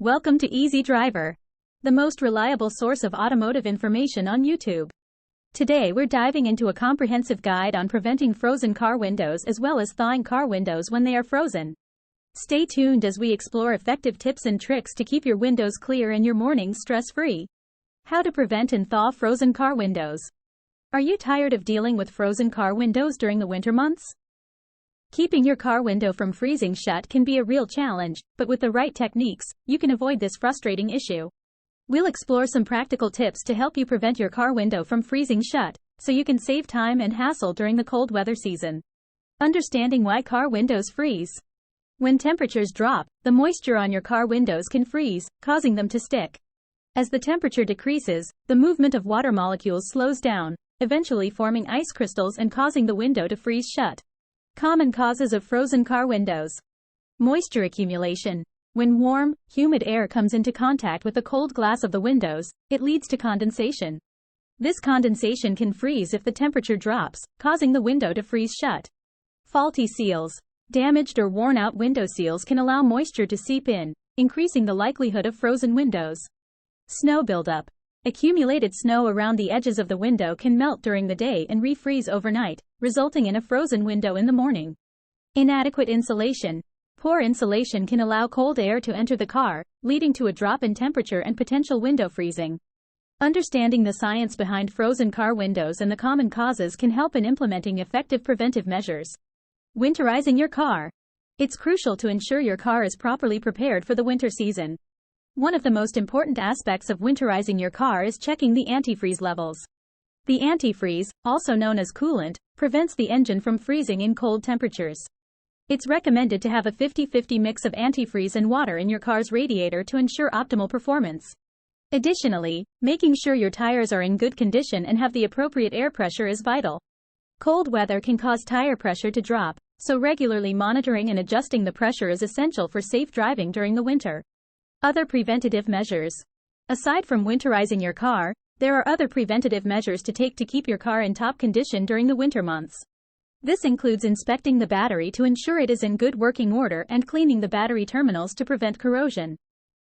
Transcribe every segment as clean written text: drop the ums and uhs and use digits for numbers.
Welcome to Easy Driver, the most reliable source of automotive information on YouTube. Today we're diving into a comprehensive guide on preventing frozen car windows as well as thawing car windows when they are frozen. Stay tuned as we explore effective tips and tricks to keep your windows clear and your mornings stress-free. How to prevent and thaw frozen car windows. Are you tired of dealing with frozen car windows during the winter months? Keeping your car window from freezing shut can be a real challenge, but with the right techniques, you can avoid this frustrating issue. We'll explore some practical tips to help you prevent your car window from freezing shut, so you can save time and hassle during the cold weather season. Understanding why car windows freeze. When temperatures drop, the moisture on your car windows can freeze, causing them to stick. As the temperature decreases, the movement of water molecules slows down, eventually forming ice crystals and causing the window to freeze shut. Common causes of frozen car windows. Moisture accumulation. When warm, humid air comes into contact with the cold glass of the windows, it leads to condensation. This condensation can freeze if the temperature drops, causing the window to freeze shut. Faulty seals. Damaged or worn-out window seals can allow moisture to seep in, increasing the likelihood of frozen windows. Snow buildup. Accumulated snow around the edges of the window can melt during the day and refreeze overnight, resulting in a frozen window in the morning. Inadequate insulation. Poor insulation can allow cold air to enter the car, leading to a drop in temperature and potential window freezing. Understanding the science behind frozen car windows and the common causes can help in implementing effective preventive measures. Winterizing your car. It's crucial to ensure your car is properly prepared for the winter season. One of the most important aspects of winterizing your car is checking the antifreeze levels. The antifreeze, also known as coolant, prevents the engine from freezing in cold temperatures. It's recommended to have a 50-50 mix of antifreeze and water in your car's radiator to ensure optimal performance. Additionally, making sure your tires are in good condition and have the appropriate air pressure is vital. Cold weather can cause tire pressure to drop, so regularly monitoring and adjusting the pressure is essential for safe driving during the winter. Other preventative measures. Aside from winterizing your car, there are other preventative measures to take to keep your car in top condition during the winter months. This includes inspecting the battery to ensure it is in good working order and cleaning the battery terminals to prevent corrosion.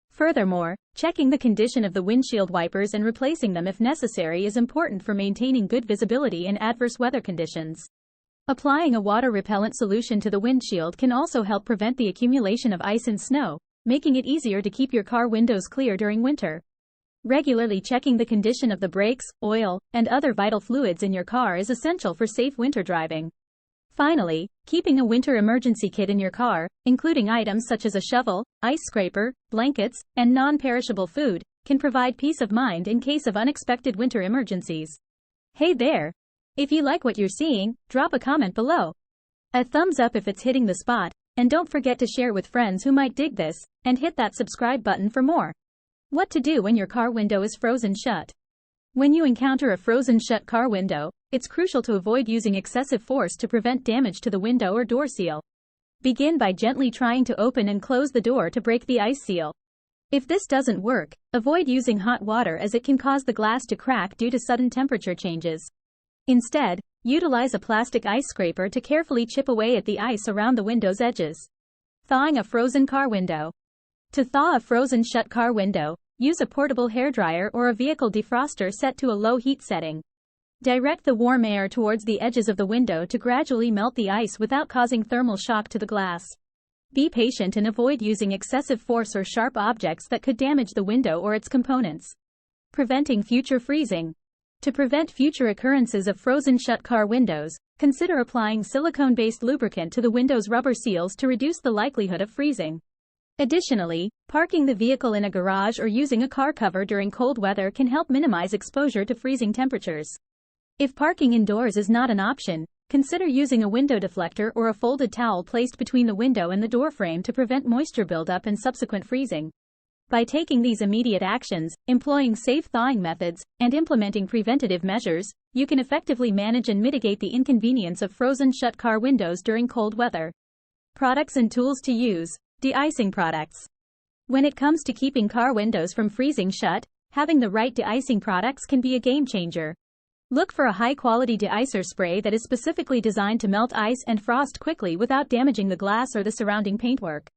Furthermore, checking the condition of the windshield wipers and replacing them if necessary is important for maintaining good visibility in adverse weather conditions. Applying a water repellent solution to the windshield can also help prevent the accumulation of ice and snow, making it easier to keep your car windows clear during winter. Regularly checking the condition of the brakes, oil, and other vital fluids in your car is essential for safe winter driving. Finally, keeping a winter emergency kit in your car, including items such as a shovel, ice scraper, blankets, and non-perishable food, can provide peace of mind in case of unexpected winter emergencies. Hey there! If you like what you're seeing, drop a comment below. A thumbs up if it's hitting the spot, and don't forget to share with friends who might dig this, and hit that subscribe button for more. What to do when your car window is frozen shut. When you encounter a frozen shut car window, it's crucial to avoid using excessive force to prevent damage to the window or door seal. Begin by gently trying to open and close the door to break the ice seal. If this doesn't work, avoid using hot water as it can cause the glass to crack due to sudden temperature changes. Instead, utilize a plastic ice scraper to carefully chip away at the ice around the window's edges. Thawing a frozen car window. To thaw a frozen shut car window, use a portable hairdryer or a vehicle defroster set to a low heat setting. Direct the warm air towards the edges of the window to gradually melt the ice without causing thermal shock to the glass. Be patient and avoid using excessive force or sharp objects that could damage the window or its components. Preventing future freezing. To prevent future occurrences of frozen shut car windows, consider applying silicone-based lubricant to the window's rubber seals to reduce the likelihood of freezing. Additionally, parking the vehicle in a garage or using a car cover during cold weather can help minimize exposure to freezing temperatures. If parking indoors is not an option, consider using a window deflector or a folded towel placed between the window and the door frame to prevent moisture buildup and subsequent freezing. By taking these immediate actions, employing safe thawing methods, and implementing preventative measures, you can effectively manage and mitigate the inconvenience of frozen shut car windows during cold weather. Products and tools to use. De-icing products. When it comes to keeping car windows from freezing shut, having the right de-icing products can be a game changer. Look for a high-quality de-icer spray that is specifically designed to melt ice and frost quickly without damaging the glass or the surrounding paintwork.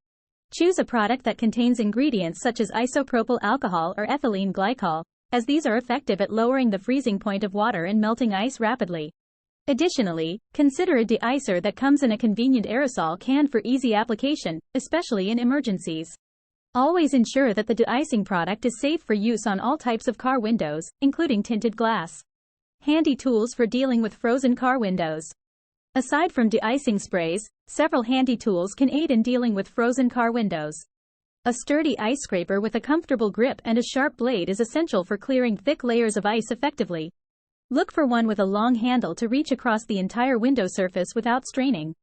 Choose a product that contains ingredients such as isopropyl alcohol or ethylene glycol, as these are effective at lowering the freezing point of water and melting ice rapidly. Additionally, consider a de-icer that comes in a convenient aerosol can for easy application, especially in emergencies. Always ensure that the de-icing product is safe for use on all types of car windows, including tinted glass. Handy tools for dealing with frozen car windows. Aside from de-icing sprays, several handy tools can aid in dealing with frozen car windows. A sturdy ice scraper with a comfortable grip and a sharp blade is essential for clearing thick layers of ice effectively. Look for one with a long handle to reach across the entire window surface without straining.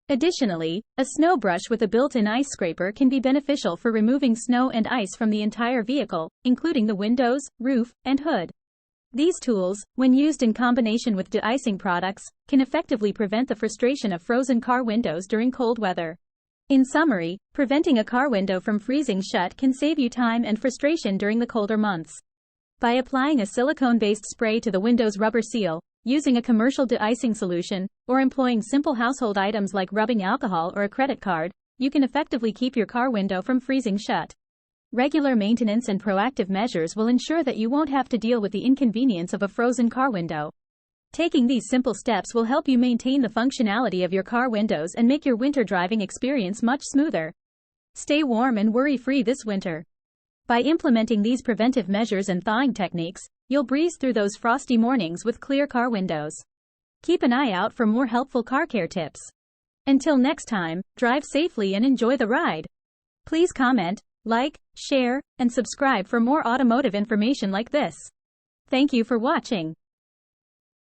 Additionally, a snow brush with a built-in ice scraper can be beneficial for removing snow and ice from the entire vehicle, including the windows, roof, and hood. These tools, when used in combination with de-icing products, can effectively prevent the frustration of frozen car windows during cold weather. In summary, preventing a car window from freezing shut can save you time and frustration during the colder months. By applying a silicone-based spray to the window's rubber seal, using a commercial de-icing solution, or employing simple household items like rubbing alcohol or a credit card, you can effectively keep your car window from freezing shut. Regular maintenance and proactive measures will ensure that you won't have to deal with the inconvenience of a frozen car window. Taking these simple steps will help you maintain the functionality of your car windows and make your winter driving experience much smoother. Stay warm and worry-free this winter. By implementing these preventive measures and thawing techniques, you'll breeze through those frosty mornings with clear car windows. Keep an eye out for more helpful car care tips. Until next time, drive safely and enjoy the ride. Please comment, like, share, and subscribe for more automotive information like this. Thank you for watching.